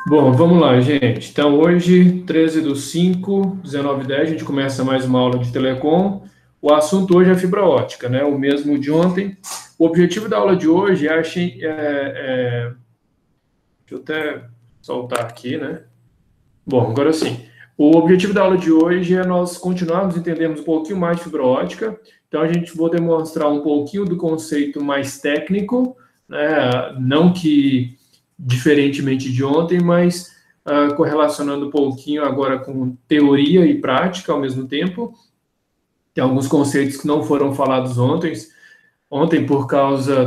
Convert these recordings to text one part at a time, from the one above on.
Bom, vamos lá, gente. Então, hoje, 13/5, 19h10, a gente começa mais uma aula de telecom. O assunto hoje é fibra ótica, né? O mesmo de ontem. O objetivo da aula de hoje deixa eu até soltar aqui, né? Bom, agora sim. O objetivo da aula de hoje é nós continuarmos entendendo um pouquinho mais de fibra ótica. Então, a gente vai demonstrar um pouquinho do conceito mais técnico, né? Não que diferentemente de ontem, mas correlacionando um pouquinho agora com teoria e prática ao mesmo tempo. Tem alguns conceitos que não foram falados ontem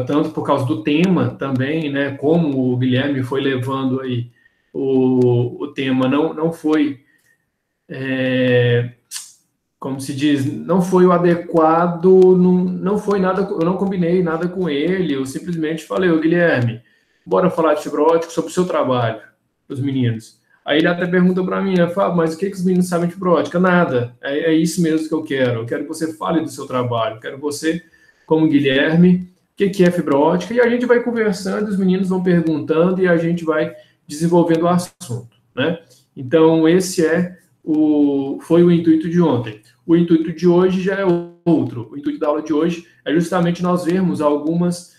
tanto por causa do tema também, né? Como o Guilherme foi levando aí o tema não foi, como se diz, não foi o adequado, não foi nada, eu não combinei nada com ele, eu simplesmente falei, ô Guilherme, bora falar de fibra ótica sobre o seu trabalho, os meninos. Aí ele até pergunta para mim, né, Fábio, mas o que os meninos sabem de fibra ótica? Nada, é isso mesmo que eu quero que você fale do seu trabalho, quero você, como Guilherme, o que é fibra ótica, e a gente vai conversando, os meninos vão perguntando e a gente vai desenvolvendo o assunto, né? Então, foi o intuito de ontem. O intuito de hoje já é outro. O intuito da aula de hoje é justamente nós vermos algumas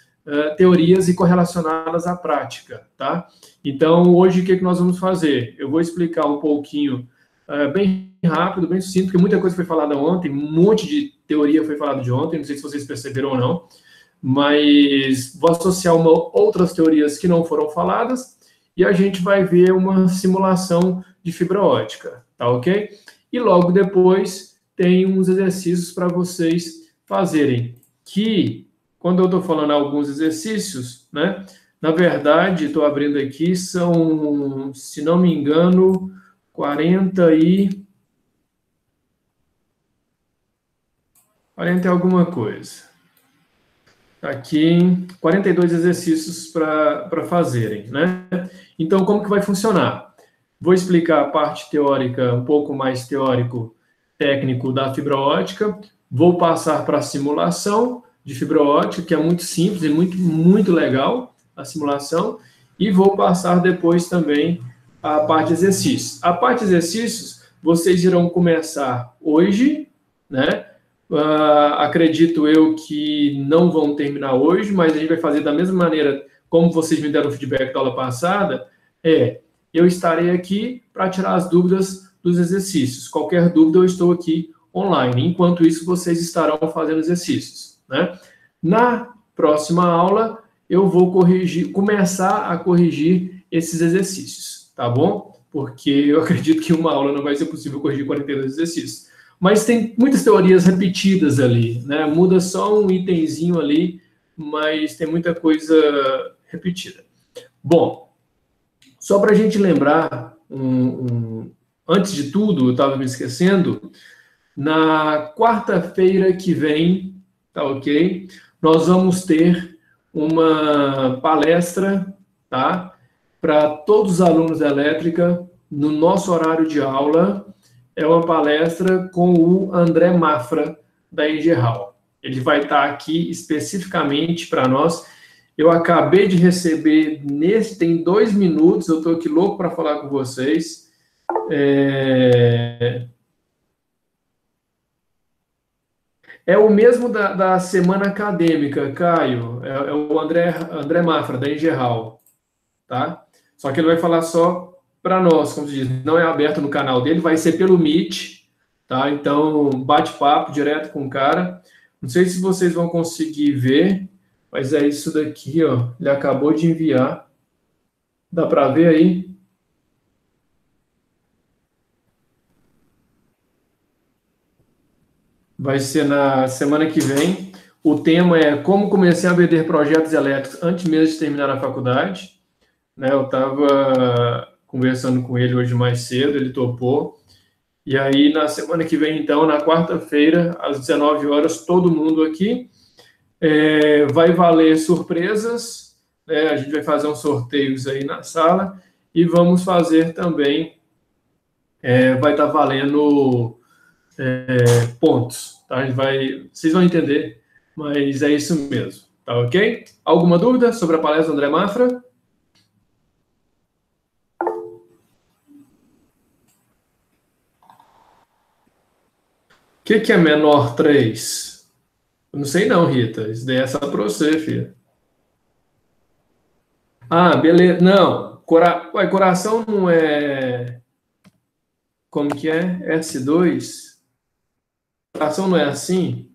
teorias e correlacioná-las à prática, tá? Então, hoje, o que nós vamos fazer? Eu vou explicar um pouquinho, bem rápido, bem sucinto, porque muita coisa foi falada ontem, um monte de teoria foi falada de ontem, não sei se vocês perceberam ou não, mas vou associar outras teorias que não foram faladas e a gente vai ver uma simulação de fibra ótica, tá ok? E logo depois tem uns exercícios para vocês fazerem, que, quando eu estou falando alguns exercícios, né, na verdade, estou abrindo aqui, são, se não me engano, 40 e alguma coisa. Aqui, 42 exercícios para fazerem, né? Então, como que vai funcionar? Vou explicar a parte teórica, um pouco mais teórico, técnico da fibra ótica. Vou passar para a simulação de fibra ótica, que é muito simples e muito, muito legal, a simulação. E vou passar depois também a parte de exercícios. A parte de exercícios, vocês irão começar hoje, né? Acredito eu que não vão terminar hoje, mas a gente vai fazer da mesma maneira como vocês me deram o feedback da aula passada, eu estarei aqui para tirar as dúvidas dos exercícios. Qualquer dúvida, eu estou aqui online. Enquanto isso, vocês estarão fazendo exercícios, né? Na próxima aula, eu vou começar a corrigir esses exercícios, tá bom? Porque eu acredito que uma aula não vai ser possível corrigir 42 exercícios. Mas tem muitas teorias repetidas ali, né? Muda só um itemzinho ali, mas tem muita coisa repetida. Bom, só para a gente lembrar, antes de tudo, eu estava me esquecendo, na quarta-feira que vem, tá ok? Nós vamos ter uma palestra, tá? Para todos os alunos da elétrica, no nosso horário de aula, é uma palestra com o André Mafra, da Engerral. Ele vai estar aqui especificamente para nós. Eu acabei de receber, tem 2 minutos, eu estou aqui louco para falar com vocês. É o mesmo da semana acadêmica, Caio. É o André Mafra, da Engerral. Tá? Só que ele vai falar só para nós, como se diz, não é aberto no canal dele, vai ser pelo Meet, tá? Então, bate-papo direto com o cara. Não sei se vocês vão conseguir ver, mas é isso daqui, ó. Ele acabou de enviar. Dá para ver aí? Vai ser na semana que vem. O tema é como comecei a vender projetos elétricos antes mesmo de terminar a faculdade. Né, eu estava conversando com ele hoje mais cedo, ele topou. E aí, na semana que vem, então, na quarta-feira, às 19 horas, todo mundo aqui. Vai valer surpresas, né? A gente vai fazer uns sorteios aí na sala e vamos fazer também, vai estar valendo pontos, tá? Vocês vão entender, mas é isso mesmo, tá ok? Alguma dúvida sobre a palestra do André Mafra? que é menor 3? Eu não sei não, Rita. Isso daí é só para você, filha. Ah, beleza. Não, Ué, coração não é... Como que é? S2? Coração não é assim?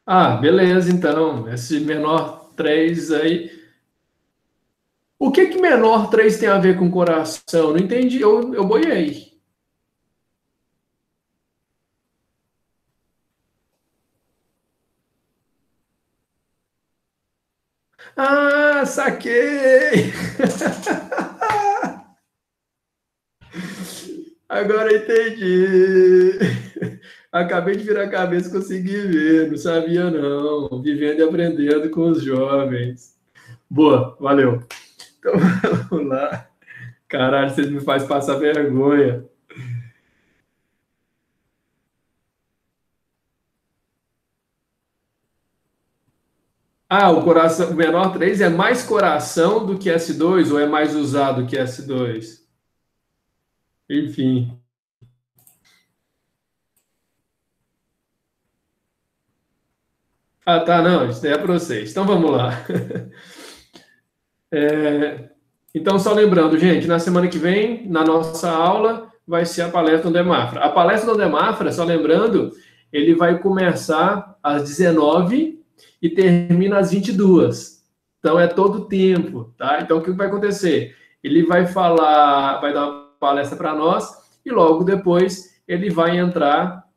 Ah, beleza, então. Esse menor 3 aí. O que menor 3 tem a ver com coração? Não entendi, eu boiei. Ah, saquei! Agora entendi. Acabei de virar a cabeça e consegui ver. Não sabia, não. Vivendo e aprendendo com os jovens. Boa, valeu. Então vamos lá. Caralho, vocês me fazem passar vergonha. Ah, o coração, o menor 3 é mais coração do que S2 ou é mais usado que S2? Enfim. Ah, tá, não, isso daí é para vocês. Então vamos lá. Então, só lembrando, gente, na semana que vem, na nossa aula, vai ser a palestra do Demafra. A palestra do Demafra, só lembrando, ele vai começar às 19 e termina às 22. Então, é todo o tempo, tá? Então, o que vai acontecer? Ele vai falar, vai dar uma palestra para nós e logo depois ele vai entrar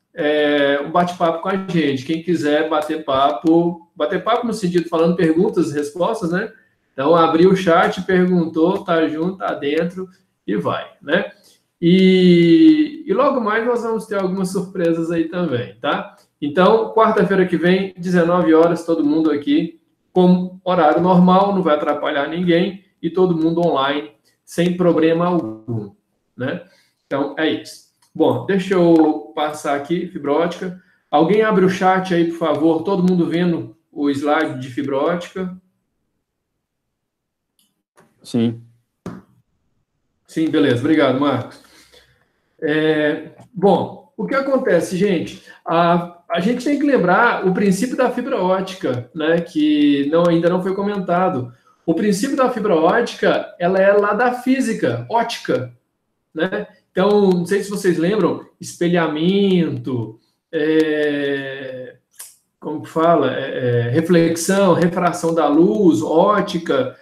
um bate-papo com a gente. Quem quiser bater papo no sentido falando perguntas e respostas, né? Então, abriu o chat, perguntou, tá junto, tá dentro e vai, né? E logo mais nós vamos ter algumas surpresas aí também, tá? Então, quarta-feira que vem, 19 horas, todo mundo aqui com horário normal, não vai atrapalhar ninguém e todo mundo online, sem problema algum, né? Então, é isso. Bom, deixa eu passar aqui, fibra ótica. Alguém abre o chat aí, por favor, todo mundo vendo o slide de fibra ótica. Sim. Sim, beleza. Obrigado, Marcos. Bom, o que acontece, gente? A gente tem que lembrar o princípio da fibra ótica, né? Que ainda não foi comentado. O princípio da fibra ótica, ela é lá da física, ótica, né? Então, não sei se vocês lembram, espelhamento, como que fala? Reflexão, refração da luz, ótica,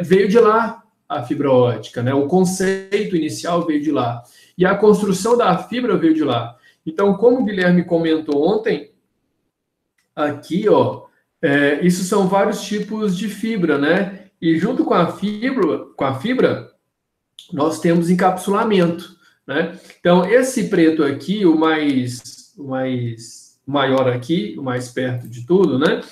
veio de lá a fibra ótica, né? O conceito inicial veio de lá. E a construção da fibra veio de lá. Então, como o Guilherme comentou ontem, aqui, ó, isso são vários tipos de fibra, né? E junto com a fibra, nós temos encapsulamento, né? Então, esse preto aqui, o mais maior aqui, o mais perto de tudo, né?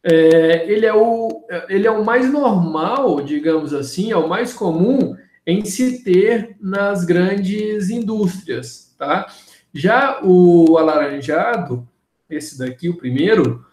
Ele é o mais normal, digamos assim, é o mais comum em se ter nas grandes indústrias, tá? Já o alaranjado, esse daqui, o primeiro,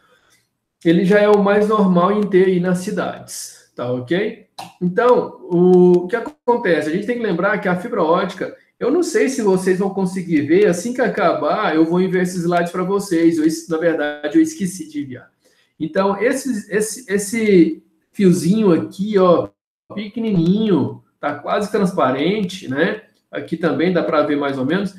ele já é o mais normal em ter aí nas cidades, tá ok? Então, o que acontece? A gente tem que lembrar que a fibra ótica, eu não sei se vocês vão conseguir ver, assim que acabar, eu vou enviar esses slides para vocês. Na verdade, eu esqueci de enviar. Então, esse fiozinho aqui, ó, pequenininho, tá quase transparente, né? Aqui também dá para ver mais ou menos,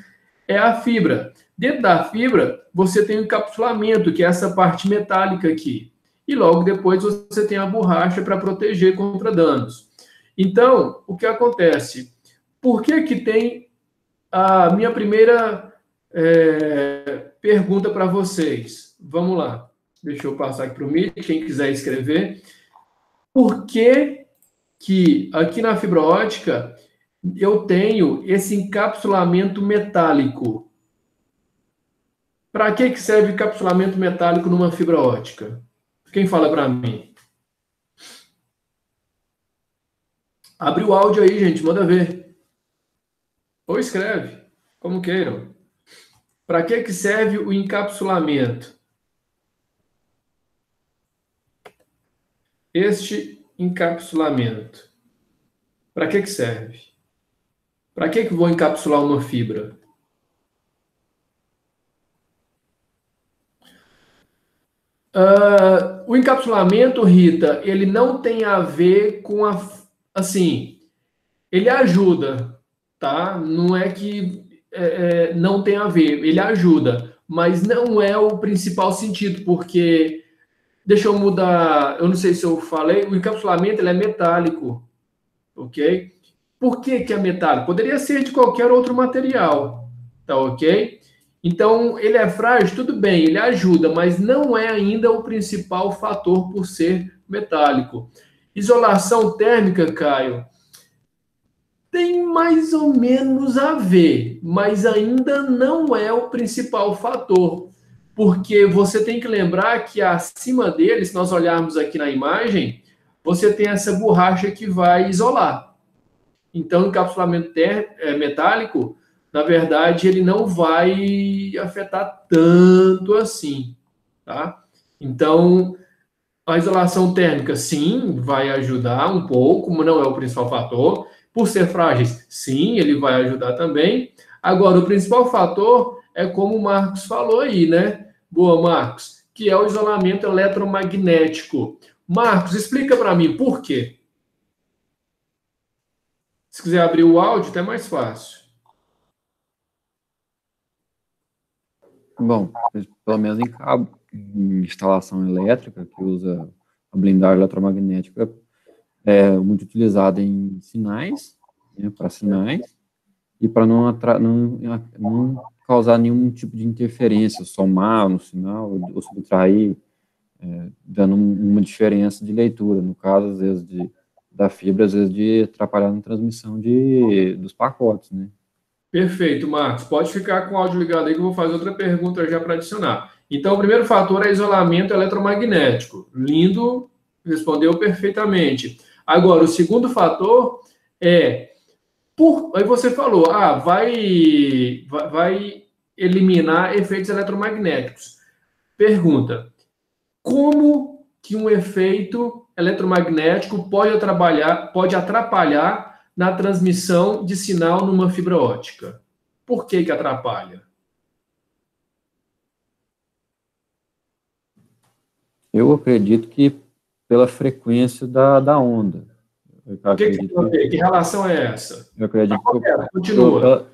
é a fibra. Dentro da fibra, você tem o encapsulamento, que é essa parte metálica aqui. E logo depois você tem a borracha para proteger contra danos. Então, o que acontece? Por que que tem a minha primeira pergunta para vocês? Vamos lá. Deixa eu passar aqui para o Meet, quem quiser escrever. Por que que aqui na fibra ótica eu tenho esse encapsulamento metálico? Para que serve encapsulamento metálico numa fibra ótica? Quem fala para mim? Abre o áudio aí, gente, manda ver. Ou escreve, como queiram. Para que serve o encapsulamento? Este encapsulamento. Para que serve? Para que vou encapsular uma fibra? O encapsulamento, Rita, ele não tem a ver com assim, ele ajuda, tá? Não é que não tem a ver, ele ajuda, mas não é o principal sentido, porque, deixa eu mudar, eu não sei se eu falei, o encapsulamento ele é metálico, ok? Por que que é metálico? Poderia ser de qualquer outro material, tá ok? Então, ele é frágil, tudo bem, ele ajuda, mas não é ainda o principal fator por ser metálico. Isolação térmica, Caio, tem mais ou menos a ver, mas ainda não é o principal fator, porque você tem que lembrar que acima dele, se nós olharmos aqui na imagem, você tem essa borracha que vai isolar. Então, o encapsulamento metálico, na verdade, ele não vai afetar tanto assim, tá? Então, a isolação térmica, sim, vai ajudar um pouco, mas não é o principal fator. Por ser frágeis, sim, ele vai ajudar também. Agora, o principal fator é como o Marcos falou aí, né? Boa, Marcos, que é o isolamento eletromagnético. Marcos, explica para mim por quê. Se quiser abrir o áudio, até mais fácil. Bom, pelo menos em cabo, em instalação elétrica, que usa a blindagem eletromagnética, é muito utilizada em sinais, né, para sinais, e para não causar nenhum tipo de interferência, somar no sinal ou subtrair, dando uma diferença de leitura, no caso, às vezes, da fibra, às vezes, de atrapalhar na transmissão dos pacotes, né? Perfeito, Marcos. Pode ficar com o áudio ligado aí que eu vou fazer outra pergunta já para adicionar. Então, o primeiro fator é isolamento eletromagnético. Lindo, respondeu perfeitamente. Agora, o segundo fator é aí você falou, vai eliminar efeitos eletromagnéticos. Pergunta: como que um efeito eletromagnético pode atrapalhar na transmissão de sinal numa fibra ótica? Por que que atrapalha? Eu acredito que pela frequência da onda. Que relação é essa? Eu acredito Continua.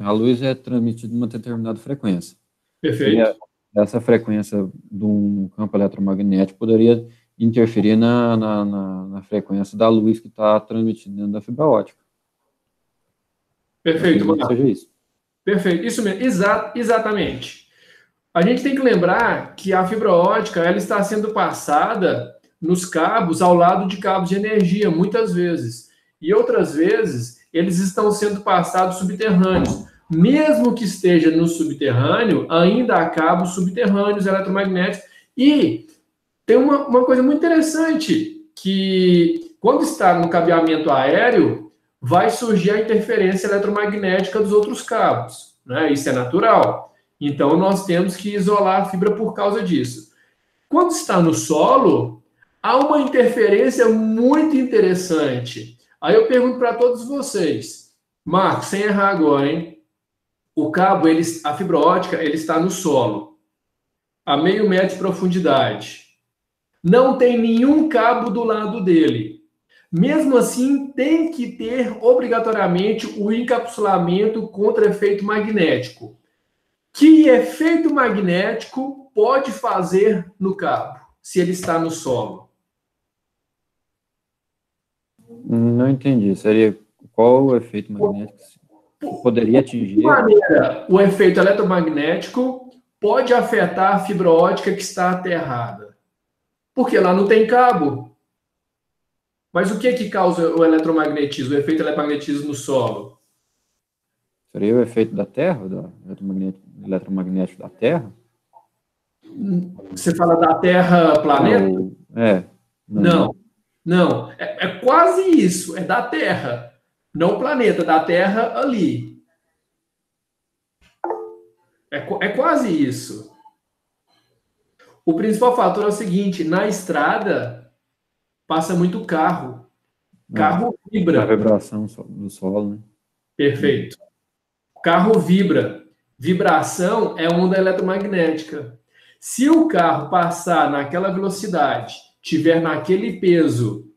a luz é transmitida numa determinada frequência. Perfeito. E essa frequência de um campo eletromagnético poderia interferir na frequência da luz que está transmitida dentro da fibra ótica. Perfeito, Marcos. Seja isso. Perfeito, isso mesmo, exatamente. A gente tem que lembrar que a fibra ótica ela está sendo passada nos cabos ao lado de cabos de energia, muitas vezes. E outras vezes, eles estão sendo passados subterrâneos. Mesmo que esteja no subterrâneo, ainda há cabos subterrâneos eletromagnéticos. E tem uma coisa muito interessante, que quando está no cabeamento aéreo, vai surgir a interferência eletromagnética dos outros cabos. Né? Isso é natural. Então, nós temos que isolar a fibra por causa disso. Quando está no solo, há uma interferência muito interessante. Aí eu pergunto para todos vocês, Marcos, sem errar agora, hein? O cabo, a fibra ótica, ele está no solo, a meio metro de profundidade. Não tem nenhum cabo do lado dele. Mesmo assim, tem que ter obrigatoriamente o encapsulamento contra efeito magnético. Que efeito magnético pode fazer no cabo, se ele está no solo? Não entendi. Seria qual o efeito magnético poderia atingir? De que maneira o efeito eletromagnético pode afetar a fibra ótica que está aterrada? Porque lá não tem cabo. Mas o que é que causa o eletromagnetismo, o efeito eletromagnetismo no solo? Seria o efeito da Terra, do eletromagnético da Terra? Você fala da Terra planeta? Não. É quase isso, é da Terra. Não o planeta, da Terra ali. É quase isso. O principal fator é o seguinte, na estrada passa muito carro. Carro vibra. A vibração do solo, né? Perfeito. Carro vibra. Vibração é onda eletromagnética. Se o carro passar naquela velocidade, tiver naquele peso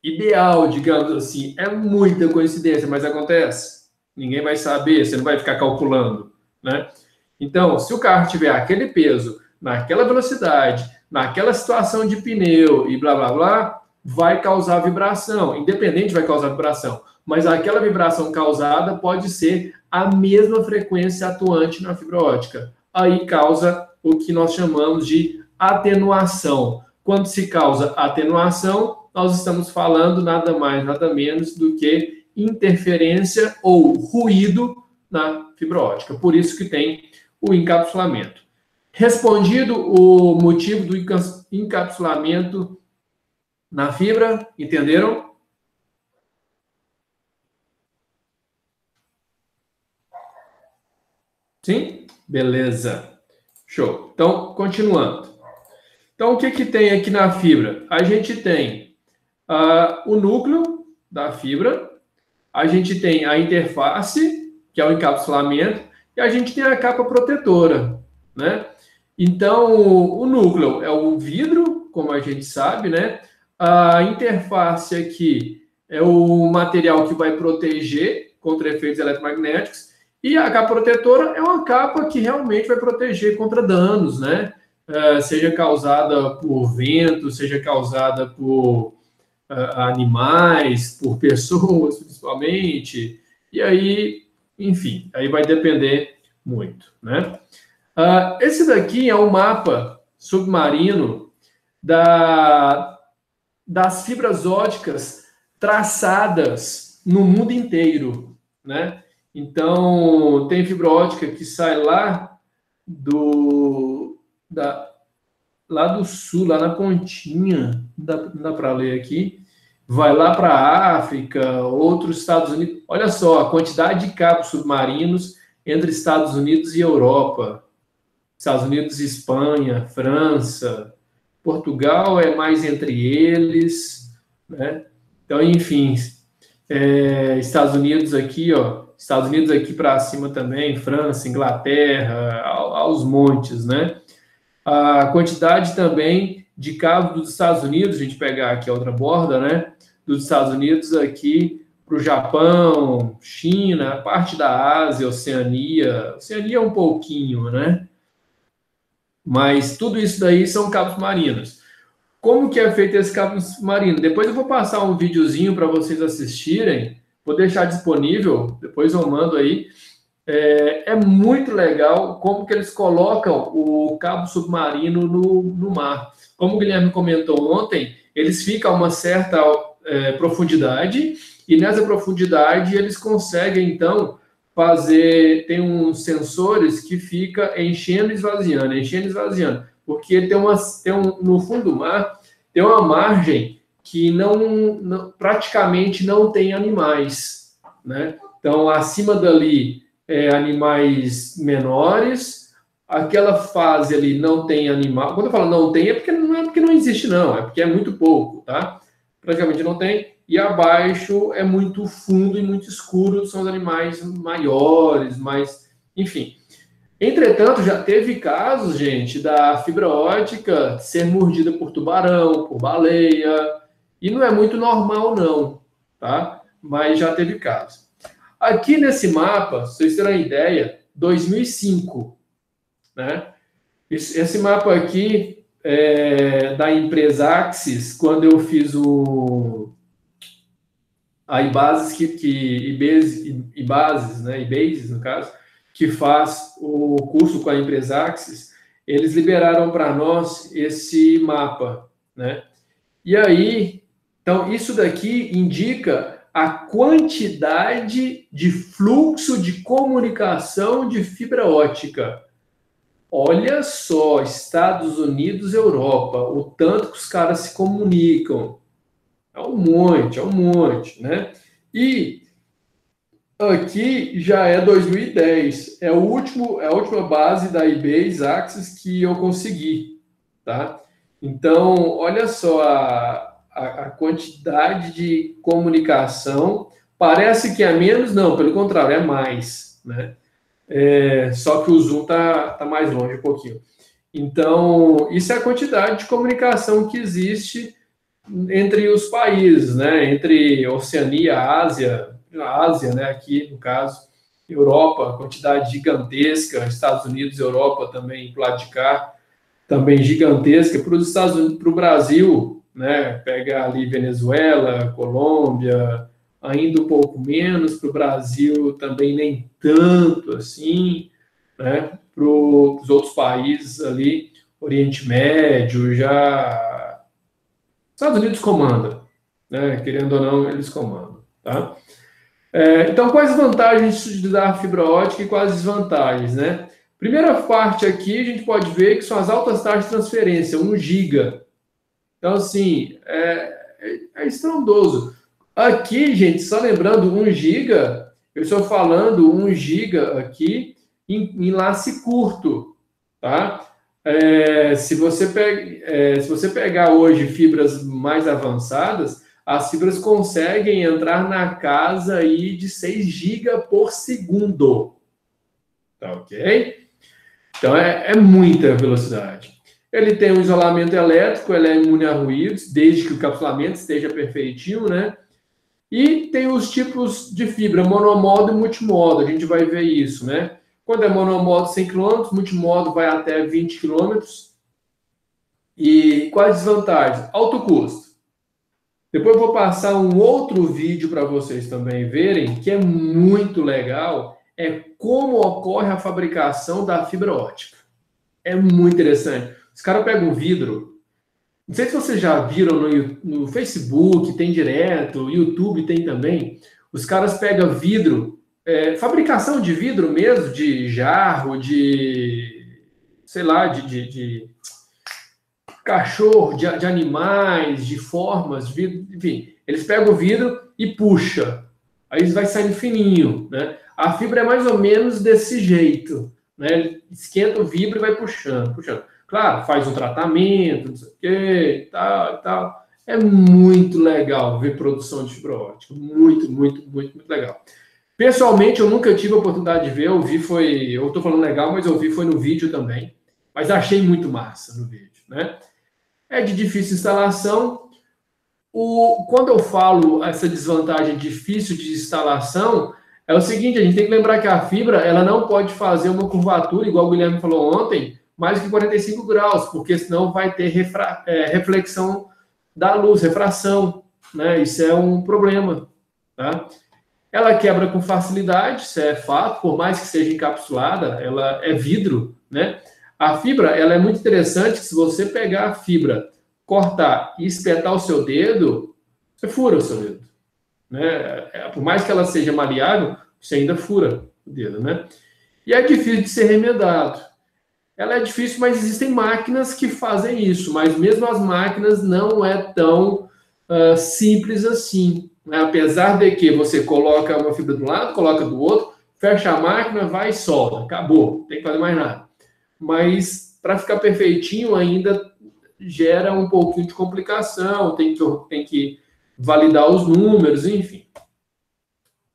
ideal, digamos assim, é muita coincidência, mas acontece. Ninguém vai saber, você não vai ficar calculando, né? Então, se o carro tiver aquele peso, naquela velocidade, naquela situação de pneu e blá, blá, blá, vai causar vibração. Independente vai causar vibração. Mas aquela vibração causada pode ser a mesma frequência atuante na fibra ótica. Aí causa o que nós chamamos de atenuação. Quando se causa atenuação, nós estamos falando nada mais, nada menos do que interferência ou ruído na fibra ótica. Por isso que tem o encapsulamento. Respondido o motivo do encapsulamento na fibra, entenderam? Sim? Beleza. Show. Então, continuando. Então, o que que tem aqui na fibra? A gente tem o núcleo da fibra, a gente tem a interface, que é o encapsulamento, e a gente tem a capa protetora, né? Então, o núcleo é o vidro, como a gente sabe, né? A interface aqui é o material que vai proteger contra efeitos eletromagnéticos, e a capa protetora é uma capa que realmente vai proteger contra danos, né? Seja causada por vento, seja causada por animais, por pessoas, principalmente. E aí, enfim, aí vai depender muito, né? Esse daqui é um mapa submarino das fibras óticas traçadas no mundo inteiro, né? Então, tem fibra ótica que sai lá do sul, lá na pontinha, não dá para ler aqui, vai lá para a África, outros Estados Unidos. Olha só a quantidade de cabos submarinos entre Estados Unidos e Europa. Estados Unidos e Espanha, França, Portugal é mais entre eles, né? Então, enfim, Estados Unidos aqui, ó, Estados Unidos aqui para cima também, França, Inglaterra, aos montes, né? A quantidade também de cabos dos Estados Unidos, a gente pegar aqui a outra borda, né? Dos Estados Unidos aqui para o Japão, China, parte da Ásia, Oceania um pouquinho, né? Mas tudo isso daí são cabos marinhos. Como que é feito esse cabo submarino? Depois eu vou passar um videozinho para vocês assistirem, vou deixar disponível, depois eu mando aí. É muito legal como que eles colocam o cabo submarino no mar. Como o Guilherme comentou ontem, eles ficam a uma certa profundidade, e nessa profundidade eles conseguem, então, tem uns sensores que fica enchendo e esvaziando, porque no fundo do mar tem uma margem que praticamente não tem animais, né? Então, acima dali, animais menores, aquela fase ali não tem animal. Quando eu falo não tem, não é porque não existe, não, é porque é muito pouco, tá? Praticamente não tem. E abaixo é muito fundo e muito escuro, são os animais maiores, enfim. Entretanto, já teve casos, gente, da fibra ótica ser mordida por tubarão, por baleia, e não é muito normal, não, tá? Mas já teve casos. Aqui nesse mapa, se vocês terem uma ideia, 2005, né? Esse mapa aqui é da empresa Axis, quando eu fiz a Ibases, Ibases, né? Ibases, no caso, que faz o curso com a empresa Axis, eles liberaram para nós esse mapa, né? E aí, então, isso daqui indica a quantidade de fluxo de comunicação de fibra ótica. Olha só, Estados Unidos, Europa, o tanto que os caras se comunicam. É um monte, né? E aqui já é 2010, é a última base da eBay Axis que eu consegui, tá? Então, olha só a quantidade de comunicação. Parece que é menos, não, pelo contrário, é mais, né? Só que o zoom tá mais longe um pouquinho. Então, isso é a quantidade de comunicação que existe entre os países, né? Entre Oceania, Ásia, né? Aqui, no caso, Europa, quantidade gigantesca, Estados Unidos, Europa também, pro lado de cá, também gigantesca. Para os Estados Unidos, para o Brasil, né? Pega ali Venezuela, Colômbia, ainda um pouco menos, para o Brasil também nem tanto assim, né? Para os outros países ali, Oriente Médio, já Estados Unidos comanda, né? Querendo ou não, eles comandam, tá? Então, quais vantagens de dar fibra ótica e quais desvantagens, né? Primeira parte aqui, a gente pode ver que são as altas taxas de transferência, 1 giga. Então, assim, é estrondoso. Aqui, gente, só lembrando, 1 giga, eu estou falando 1 giga aqui em laço curto, tá? Se você pegar hoje fibras mais avançadas, as fibras conseguem entrar na casa aí de 6 GB por segundo. Tá ok? Então é muita velocidade. Ele tem um isolamento elétrico, ele é imune a ruídos, desde que o capsulamento esteja perfeitinho, né? E tem os tipos de fibra, monomodo e multimodo, a gente vai ver isso, né? Quando é monomodo 100 km, multimodo vai até 20 km. E quais desvantagens? Alto custo. Depois eu vou passar um outro vídeo para vocês também verem, que é muito legal, é como ocorre a fabricação da fibra ótica. É muito interessante. Os caras pegam vidro, não sei se vocês já viram no Facebook, tem direto, YouTube tem também, os caras pegam vidro, fabricação de vidro mesmo, de jarro, sei lá, de cachorro, de animais, de formas, de vidro, enfim, eles pegam o vidro e puxa, aí vai saindo fininho, né? A fibra é mais ou menos desse jeito, né? Ele esquenta o vidro e vai puxando, puxando. Claro, faz um tratamento, não sei o quê, e tal, e tal. É muito legal ver produção de fibra ótica, muito, muito, muito, muito legal. Pessoalmente, eu nunca tive a oportunidade de ver, eu tô falando legal, mas eu vi foi no vídeo também, mas achei muito massa no vídeo, né? É de difícil instalação. Quando eu falo essa desvantagem difícil de instalação, é o seguinte, a gente tem que lembrar que a fibra ela não pode fazer uma curvatura, igual o Guilherme falou ontem, mais que 45 graus, porque senão vai ter reflexão da luz, refração, né? Isso é um problema, tá? Ela quebra com facilidade, isso é fato, por mais que seja encapsulada, ela é vidro, né? A fibra, ela é muito interessante, que se você pegar a fibra, cortar e espetar o seu dedo, você fura o seu dedo, né? Por mais que ela seja maleável, você ainda fura o dedo, né? E é difícil de ser remendado. Ela é difícil, mas existem máquinas que fazem isso, mas mesmo as máquinas não é tão simples assim, né? Apesar de que você coloca uma fibra de um lado, coloca do outro, fecha a máquina, vai e solda, acabou, não tem que fazer mais nada. Mas para ficar perfeitinho ainda gera um pouquinho de complicação, tem que validar os números, enfim.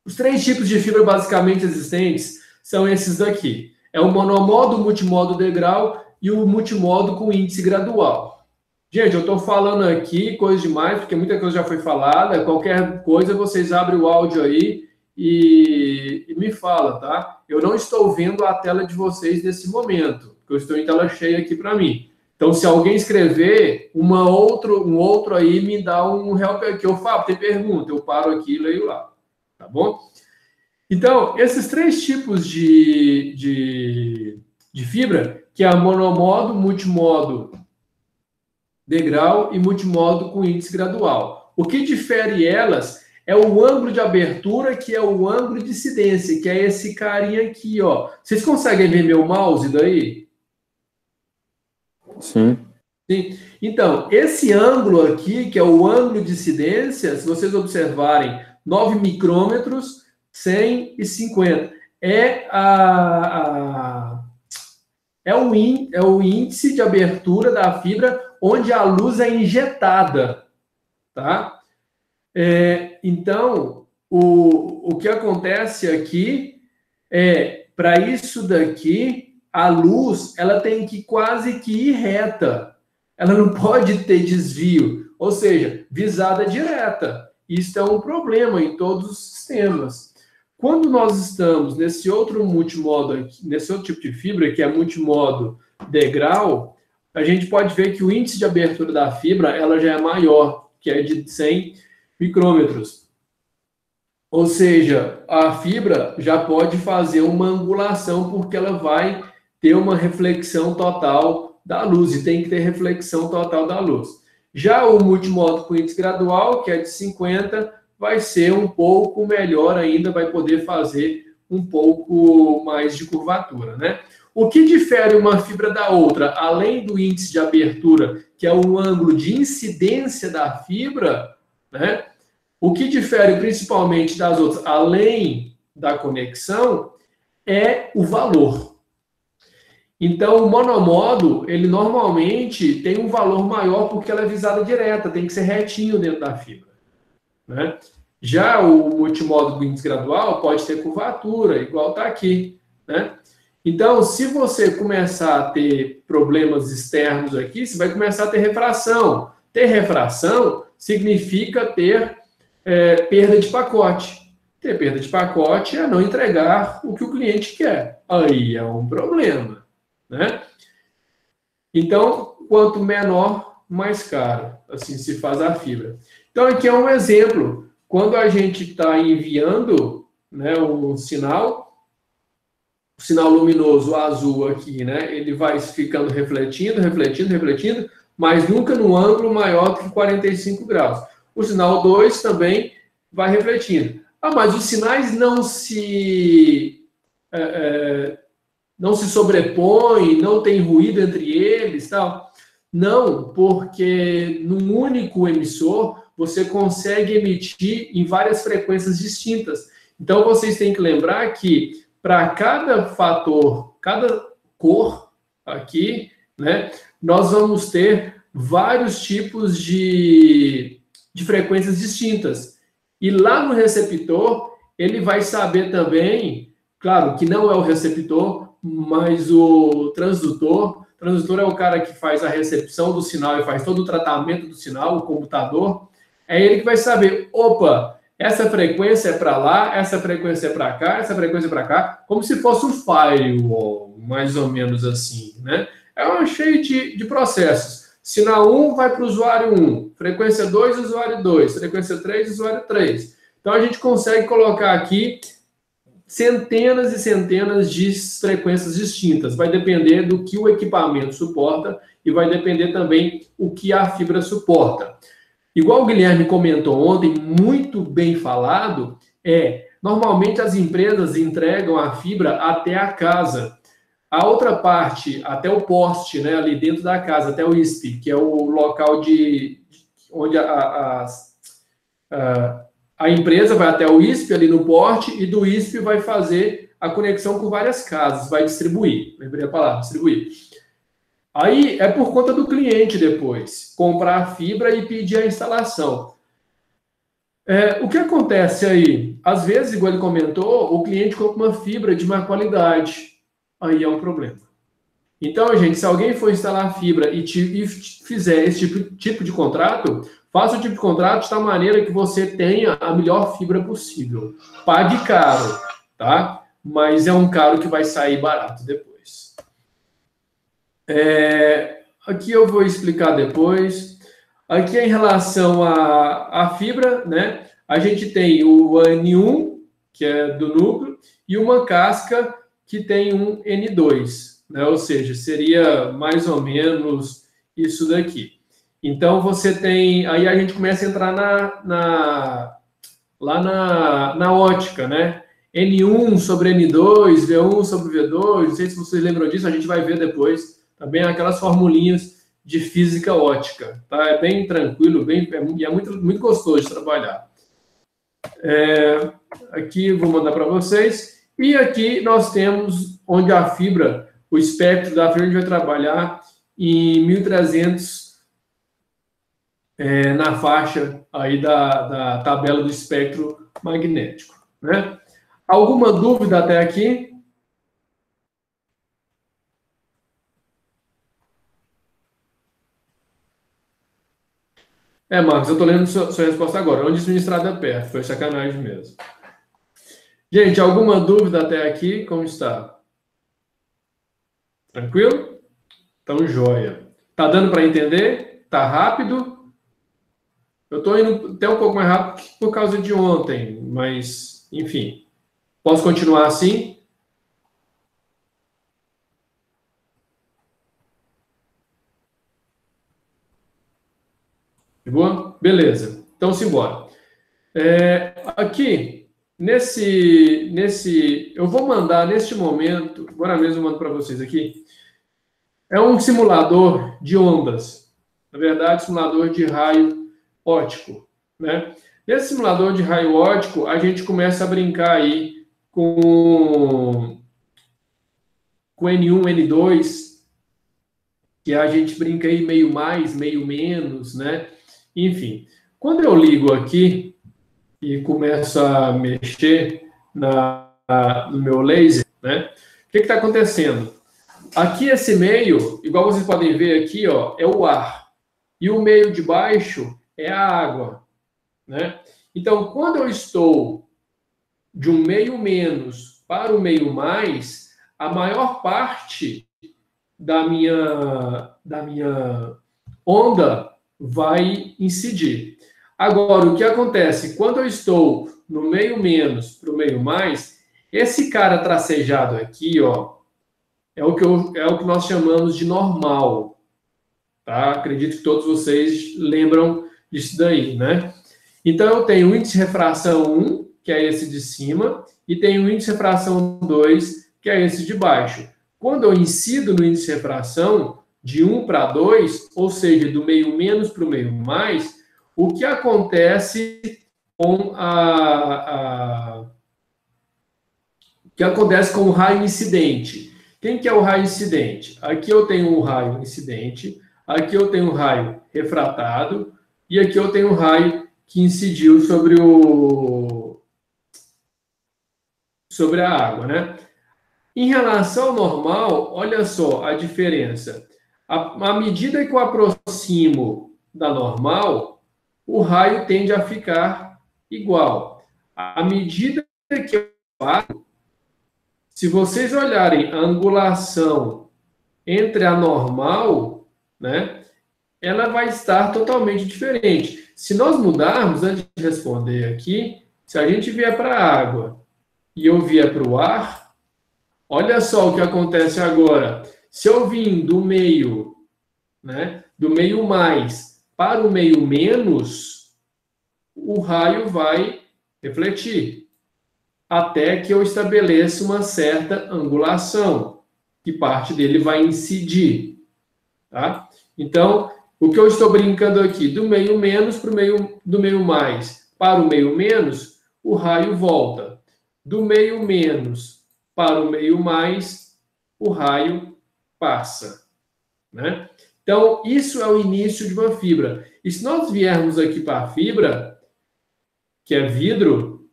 Os 3 tipos de fibra basicamente existentes são esses daqui. É o monomodo, o multimodo degrau e o multimodo com índice gradual. Gente, eu estou falando aqui coisa demais, porque muita coisa já foi falada. Qualquer coisa, vocês abrem o áudio aí e me fala, tá? Eu não estou vendo a tela de vocês nesse momento, porque eu estou em tela cheia aqui para mim. Então, se alguém escrever, um outro aí me dá um help aqui. Eu falo, tem pergunta, eu paro aqui e leio lá, tá bom? Então, esses 3 tipos de fibra, que é a monomodo, multimodo degrau e multimodo com índice gradual. O que difere elas é o ângulo de abertura, que é o ângulo de incidência, que é esse carinha aqui, ó. Vocês conseguem ver meu mouse daí? Sim. Sim. Então, esse ângulo aqui, que é o ângulo de incidência, se vocês observarem, 9 micrômetros, 150. É o índice de abertura da fibra onde a luz é injetada, tá? Então, o que acontece aqui para isso daqui, a luz ela tem que quase que ir reta. Ela não pode ter desvio, ou seja, visada direta. Isso é um problema em todos os sistemas. Quando nós estamos nesse outro multimodo aqui, nesse outro tipo de fibra, que é multimodo degrau, a gente pode ver que o índice de abertura da fibra ela já é maior, que é de 100 micrômetros. Ou seja, a fibra já pode fazer uma angulação, porque ela vai ter uma reflexão total da luz, e tem que ter reflexão total da luz. Já o multimodo com índice gradual, que é de 50, vai ser um pouco melhor ainda, vai poder fazer um pouco mais de curvatura, né? O que difere uma fibra da outra, além do índice de abertura, que é o ângulo de incidência da fibra, né? O que difere principalmente das outras, além da conexão, é o valor. Então, o monomodo, ele normalmente tem um valor maior porque ela é visada direta, tem que ser retinho dentro da fibra, né? Já o multimodo com índice gradual pode ter curvatura, igual está aqui, né? Então, se você começar a ter problemas externos aqui, você vai começar a ter refração. Ter refração significa ter perda de pacote. Ter perda de pacote é não entregar o que o cliente quer. Aí é um problema, né? Então, quanto menor, mais caro. Assim se faz a fibra. Então, aqui é um exemplo. Quando a gente está enviando, né, o sinal luminoso azul aqui, né, ele vai ficando refletindo, mas nunca num ângulo maior que 45 graus. O sinal 2 também vai refletindo. Mas os sinais não se sobrepõem, não tem ruído entre eles, tal? Não, porque num único emissor você consegue emitir em várias frequências distintas. Então vocês têm que lembrar que para cada fator, cada cor aqui, né, nós vamos ter vários tipos de frequências distintas. E lá no receptor, ele vai saber também, claro, que não é o receptor, mas o transdutor. O transdutor é o cara que faz a recepção do sinal e faz todo o tratamento do sinal, o computador. É ele que vai saber, opa, essa frequência é para lá, essa frequência é para cá, essa frequência é para cá, como se fosse um firewall, mais ou menos assim, né? É cheio de processos. Sinal 1 vai para o usuário 1, frequência 2, usuário 2, frequência 3, usuário 3. Então, a gente consegue colocar aqui centenas e centenas de frequências distintas. Vai depender do que o equipamento suporta e vai depender também o que a fibra suporta. Igual o Guilherme comentou ontem, muito bem falado, normalmente as empresas entregam a fibra até a casa. A outra parte, até o poste, né, ali dentro da casa, até o ISP, que é o local onde a empresa vai até o ISP ali no porte e do ISP vai fazer a conexão com várias casas, vai distribuir. Lembrei a palavra, distribuir. Aí é por conta do cliente depois, comprar a fibra e pedir a instalação. O que acontece aí? Às vezes, igual ele comentou, o cliente compra uma fibra de má qualidade. Aí é um problema. Então, gente, se alguém for instalar a fibra e fizer esse tipo de contrato, faça o tipo de contrato de tal maneira que você tenha a melhor fibra possível. Pague caro, tá? Mas é um caro que vai sair barato depois. Aqui eu vou explicar depois. Aqui em relação à fibra, né? A gente tem o N1, que é do núcleo, e uma casca que tem um N2, né? Ou seja, seria mais ou menos isso daqui. Então, você tem... Aí a gente começa a entrar lá na ótica, né? N1 sobre N2, V1 sobre V2, não sei se vocês lembram disso, a gente vai ver depois. Também aquelas formulinhas de física ótica, tá? É bem tranquilo, e é muito gostoso de trabalhar. Aqui eu vou mandar para vocês. E aqui nós temos onde a fibra, o espectro da fibra, a gente vai trabalhar em 1300 na faixa aí da tabela do espectro magnético, né? Alguma dúvida até aqui? Marcos, eu estou lendo sua resposta agora. Onde administrada perto? Foi sacanagem mesmo. Gente, alguma dúvida até aqui? Como está? Tranquilo? Então, joia. Tá dando para entender? Tá rápido? Eu estou indo até um pouco mais rápido por causa de ontem, mas, enfim. Posso continuar assim? De boa? Beleza. Então, simbora. Aqui, eu vou mandar neste momento, agora mesmo eu mando para vocês aqui, é um simulador de ondas. Na verdade, simulador de raio óptico, né? Nesse simulador de raio óptico, a gente começa a brincar aí com N1, N2, que a gente brinca aí meio mais, meio menos, né? Enfim, quando eu ligo aqui e começo a mexer no meu laser, né? O que está acontecendo? Aqui esse meio, igual vocês podem ver aqui, ó, é o ar. E o meio de baixo é a água, né? Então, quando eu estou de um meio menos para o meio mais, a maior parte da minha onda vai incidir. Agora, o que acontece? Quando eu estou no meio menos para o meio mais, esse cara tracejado aqui, ó, é o que nós chamamos de normal. Tá? Acredito que todos vocês lembram disso daí, né? Então, eu tenho o índice de refração 1, que é esse de cima, e tenho o índice de refração 2, que é esse de baixo. Quando eu incido no índice de refração de 1 para 2, ou seja, do meio menos para o meio mais, o que acontece com o que acontece com o raio incidente? Quem que é o raio incidente? Aqui eu tenho o raio incidente, aqui eu tenho o raio refratado, e aqui eu tenho o raio que incidiu sobre a água, né? Em relação ao normal, olha só a diferença. À medida que eu aproximo da normal, o raio tende a ficar igual. À medida que eu faço, se vocês olharem a angulação entre a normal, né, ela vai estar totalmente diferente. Se nós mudarmos, antes de responder aqui, se a gente vier para a água e eu vier para o ar, olha só o que acontece agora. Se eu vim do meio, né, do meio mais para o meio menos, o raio vai refletir, até que eu estabeleça uma certa angulação, que parte dele vai incidir. Tá? Então, o que eu estou brincando aqui, do meio menos para do meio mais para o meio menos, o raio volta. Do meio menos para o meio mais, o raio passa. Né? Então, isso é o início de uma fibra. E se nós viermos aqui para a fibra, que é vidro,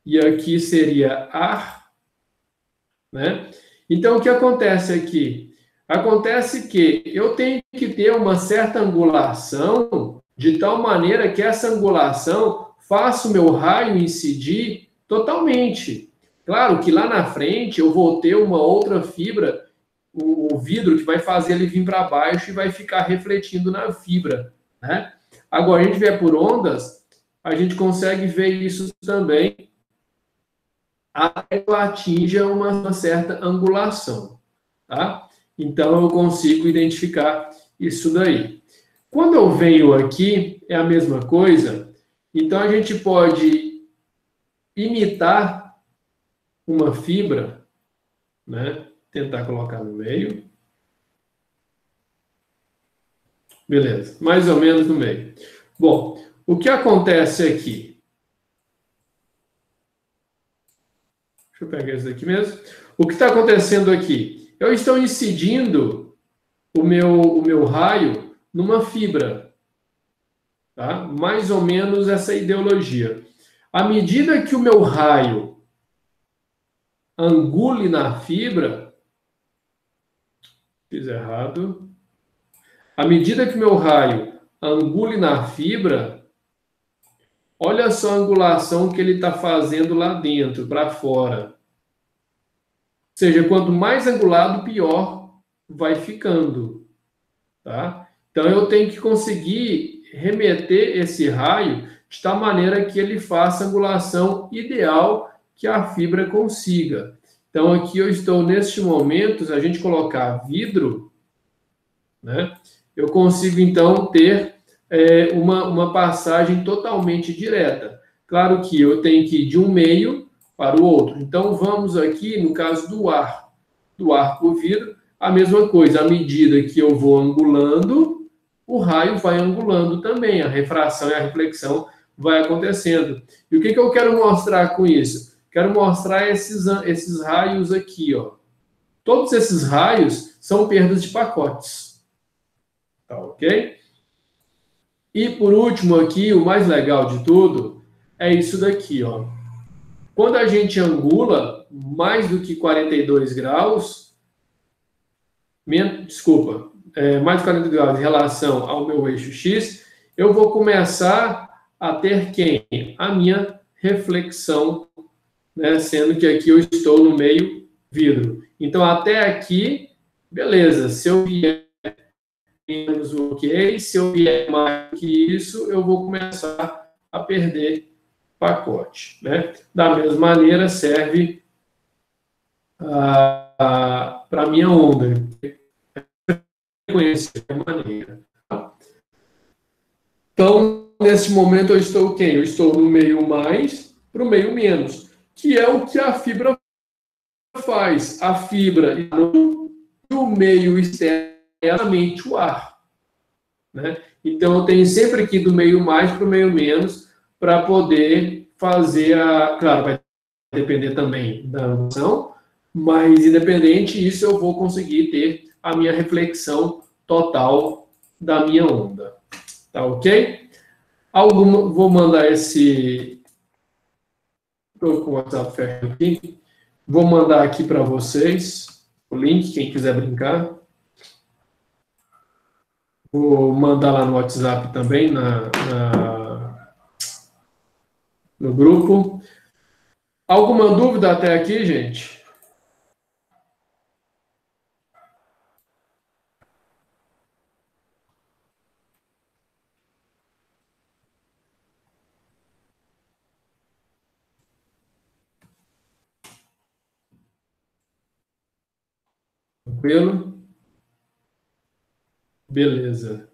e aqui seria ar, né? Então, o que acontece aqui? Acontece que eu tenho que ter uma certa angulação, de tal maneira que essa angulação faça o meu raio incidir totalmente. Claro que lá na frente eu vou ter uma outra fibra, o vidro, que vai fazer ele vir para baixo e vai ficar refletindo na fibra, né? Agora, a gente vê por ondas, a gente consegue ver isso também, até que ela atinja uma certa angulação, tá? Então, eu consigo identificar isso daí. Quando eu venho aqui, é a mesma coisa. Então, a gente pode imitar uma fibra, né? Tentar colocar no meio. Beleza, mais ou menos no meio. Bom, o que acontece aqui? Deixa eu pegar esse daqui mesmo. O que está acontecendo aqui? Eu estou incidindo o meu raio numa fibra. Tá? Mais ou menos essa ideologia. À medida que o meu raio angule na fibra, fiz errado. À medida que o meu raio angule na fibra, olha só a angulação que ele está fazendo lá dentro, para fora. Ou seja, quanto mais angulado, pior vai ficando. Tá? Então, eu tenho que conseguir remeter esse raio de tal maneira que ele faça a angulação ideal que a fibra consiga. Então, aqui eu estou, neste momento, se a gente colocar vidro, né, eu consigo, então, ter uma passagem totalmente direta. Claro que eu tenho que ir de um meio para o outro. Então, vamos aqui, no caso do ar por vidro, a mesma coisa. À medida que eu vou angulando, o raio vai angulando também. A refração e a reflexão vai acontecendo. E o que eu quero mostrar com isso? Quero mostrar esses raios aqui, ó. Todos esses raios são perdas de pacotes. Tá ok? E por último aqui, o mais legal de tudo, é isso daqui, ó. Quando a gente angula mais do que 42 graus, mais de 40 graus em relação ao meu eixo X, eu vou começar a ter quem? A minha reflexão, né? Sendo que aqui eu estou no meio vidro. Então, até aqui, beleza. Se eu vier menos ok, se eu vier mais do que isso, eu vou começar a perder pacote, né? Da mesma maneira, serve para a minha onda. Conhecer a maneira. Então, nesse momento, eu estou quem? Eu estou no meio mais para o meio menos, que é o que a fibra faz. A fibra no meio externamente o ar. Né? Então, eu tenho sempre aqui do meio mais para o meio menos para poder fazer a... Claro, vai depender também da angulação, mas independente disso, eu vou conseguir ter a minha reflexão total da minha onda. Tá ok? Vou mandar esse... Estou com o WhatsApp fechado aqui. Vou mandar aqui para vocês o link, quem quiser brincar. Vou mandar lá no WhatsApp também, no grupo. Alguma dúvida até aqui, gente? Tranquilo? Beleza.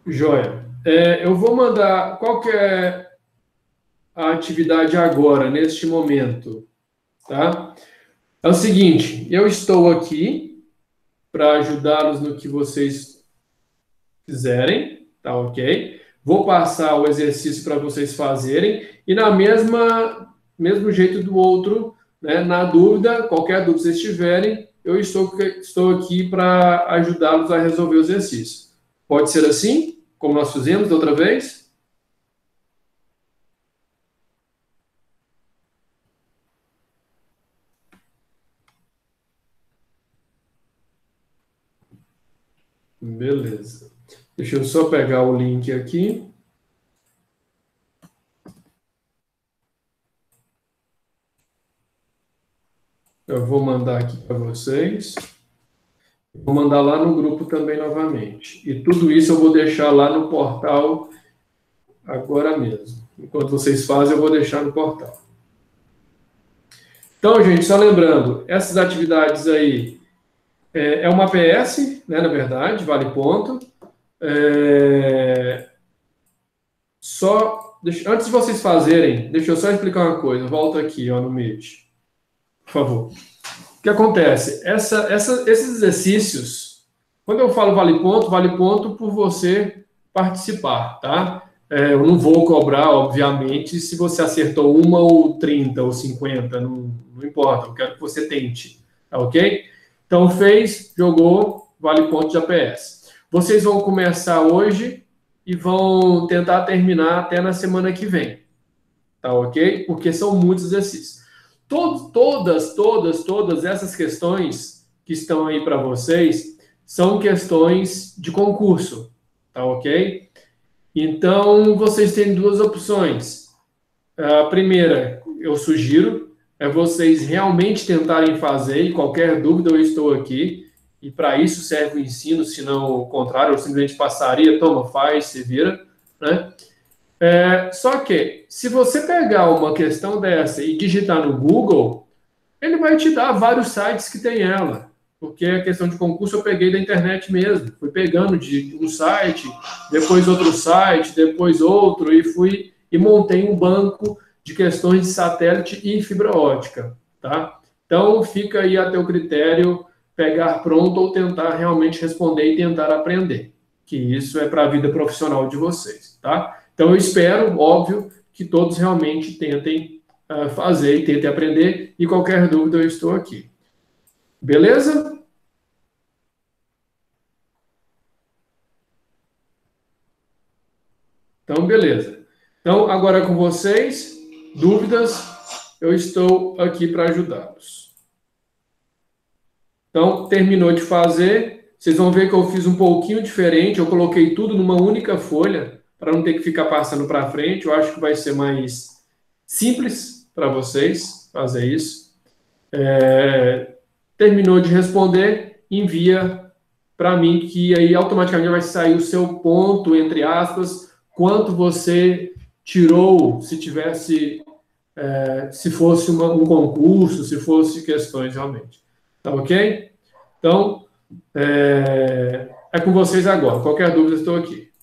Joia. Eu vou mandar... Qual que é a atividade agora, neste momento? Tá? É o seguinte, eu estou aqui para ajudá-los no que vocês quiserem, tá ok? Vou passar o exercício para vocês fazerem e na mesmo jeito do outro, né? Na dúvida, qualquer dúvida que vocês tiverem, eu estou aqui para ajudá-los a resolver o exercício. Pode ser assim, como nós fizemos da outra vez? Beleza. Deixa eu só pegar o link aqui. Eu vou mandar aqui para vocês. Vou mandar lá no grupo também novamente. E tudo isso eu vou deixar lá no portal agora mesmo. Enquanto vocês fazem, eu vou deixar no portal. Então, gente, só lembrando, essas atividades aí é uma PS, né, na verdade, vale ponto. Antes de vocês fazerem, deixa eu só explicar uma coisa. Volta aqui, ó, no Meet. Por favor. O que acontece? Esses exercícios, quando eu falo vale ponto por você participar, tá? Eu não vou cobrar, obviamente, se você acertou 1 ou 30 ou 50, não importa, eu quero que você tente, tá ok? Então, fez, jogou, vale ponto de APS. Vocês vão começar hoje e vão tentar terminar até na semana que vem, tá ok? Porque são muitos exercícios. Todas essas questões que estão aí para vocês são questões de concurso, tá ok? Então, vocês têm duas opções. A primeira, eu sugiro, é vocês realmente tentarem fazer, e qualquer dúvida eu estou aqui, e para isso serve o ensino, se não o contrário, eu simplesmente passaria, toma, faz, se vira, né? Só que, se você pegar uma questão dessa e digitar no Google, ele vai te dar vários sites que tem ela, porque a questão de concurso eu peguei da internet mesmo, fui pegando de um site, depois outro site, depois outro, e montei um banco de questões de satélite e fibra ótica, tá? Então, fica aí a teu critério pegar pronto ou tentar realmente responder e tentar aprender, que isso é para a vida profissional de vocês, tá? Então, eu espero, óbvio, que todos realmente tentem fazer e tentem aprender, e qualquer dúvida eu estou aqui. Beleza? Então, beleza. Então, agora com vocês, dúvidas, eu estou aqui para ajudá-los. Então, terminou de fazer, vocês vão ver que eu fiz um pouquinho diferente, eu coloquei tudo numa única folha, para não ter que ficar passando para frente, eu acho que vai ser mais simples para vocês fazer isso. Terminou de responder, envia para mim, que aí automaticamente vai sair o seu ponto, entre aspas, quanto você tirou, se tivesse, se fosse um concurso, se fosse questões realmente. Tá ok? Então, é com vocês agora. Qualquer dúvida, estou aqui.